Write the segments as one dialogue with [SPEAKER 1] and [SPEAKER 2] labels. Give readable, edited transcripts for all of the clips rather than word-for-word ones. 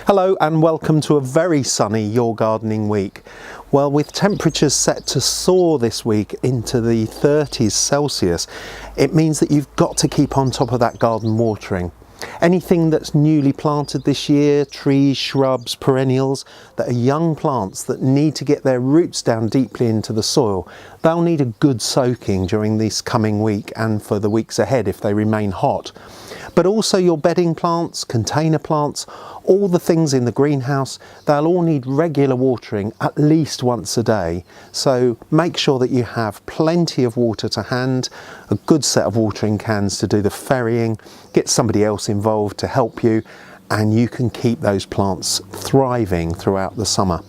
[SPEAKER 1] Hello and welcome to a very sunny Your Gardening week. Well, with temperatures set to soar this week into the 30s Celsius, it means that you've got to keep on top of that garden watering. Anything that's newly planted this year, trees, shrubs, perennials, that are young plants that need to get their roots down deeply into the soil, they'll need a good soaking during this coming week and for the weeks ahead if they remain hot. But also your bedding plants, container plants, all the things in the greenhouse, they'll all need regular watering at least once a day. So make sure that you have plenty of water to hand, a good set of watering cans to do the ferrying, get somebody else involved to help you, and you can keep those plants thriving throughout the summer.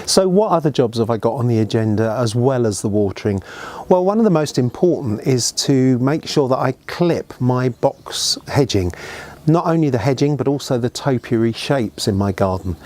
[SPEAKER 1] So what other jobs have I got on the agenda as well as the watering? Well, one of the most important is to make sure that I clip my box hedging. Not only the hedging but also the topiary shapes in my garden.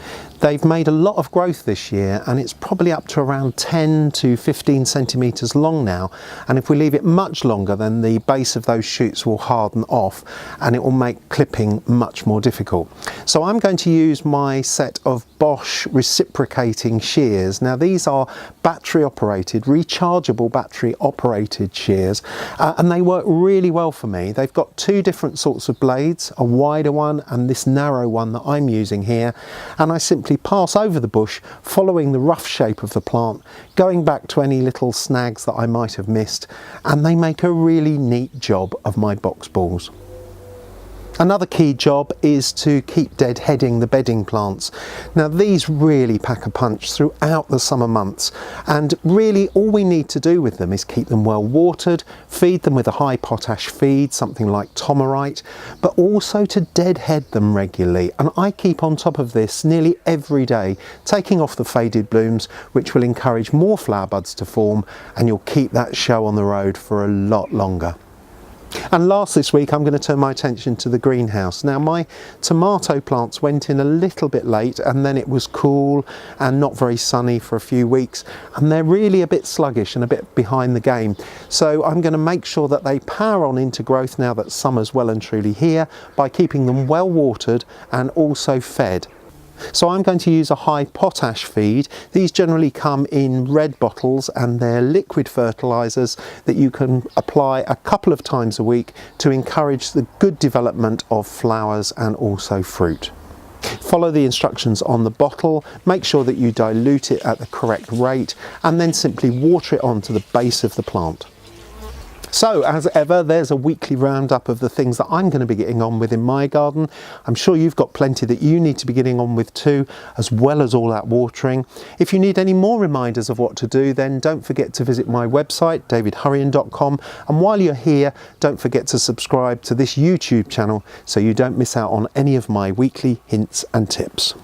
[SPEAKER 1] They've made a lot of growth this year and it's probably up to around 10 to 15 centimetres long now, and if we leave it much longer then the base of those shoots will harden off and it will make clipping much more difficult. So I'm going to use my set of Bosch reciprocating shears. Now these are battery operated, rechargeable battery operated shears, and they work really well for me. They've got two different sorts of blades, a wider one and this narrow one that I'm using here, and I simply pass over the bush following the rough shape of the plant, going back to any little snags that I might have missed, and they make a really neat job of my box balls. Another key job is to keep deadheading the bedding plants. Now these really pack a punch throughout the summer months, and really all we need to do with them is keep them well watered, feed them with a high potash feed, something like tomerite, but also to deadhead them regularly. And I keep on top of this nearly every day, taking off the faded blooms, which will encourage more flower buds to form, and you'll keep that show on the road for a lot longer. And last this week I'm going to turn my attention to the greenhouse. Now my tomato plants went in a little bit late and then it was cool and not very sunny for a few weeks, and they're really a bit sluggish and a bit behind the game. So I'm going to make sure that they power on into growth now that summer's well and truly here by keeping them well watered and also fed. So I'm going to use a high potash feed. These generally come in red bottles and they're liquid fertilizers that you can apply a couple of times a week to encourage the good development of flowers and also fruit. Follow the instructions on the bottle, make sure that you dilute it at the correct rate, and then simply water it onto the base of the plant. So as ever, there's a weekly roundup of the things that I'm going to be getting on with in my garden. I'm sure you've got plenty that you need to be getting on with too, as well as all that watering. If you need any more reminders of what to do, then don't forget to visit my website, davidhurrian.com. And while you're here, don't forget to subscribe to this YouTube channel so you don't miss out on any of my weekly hints and tips.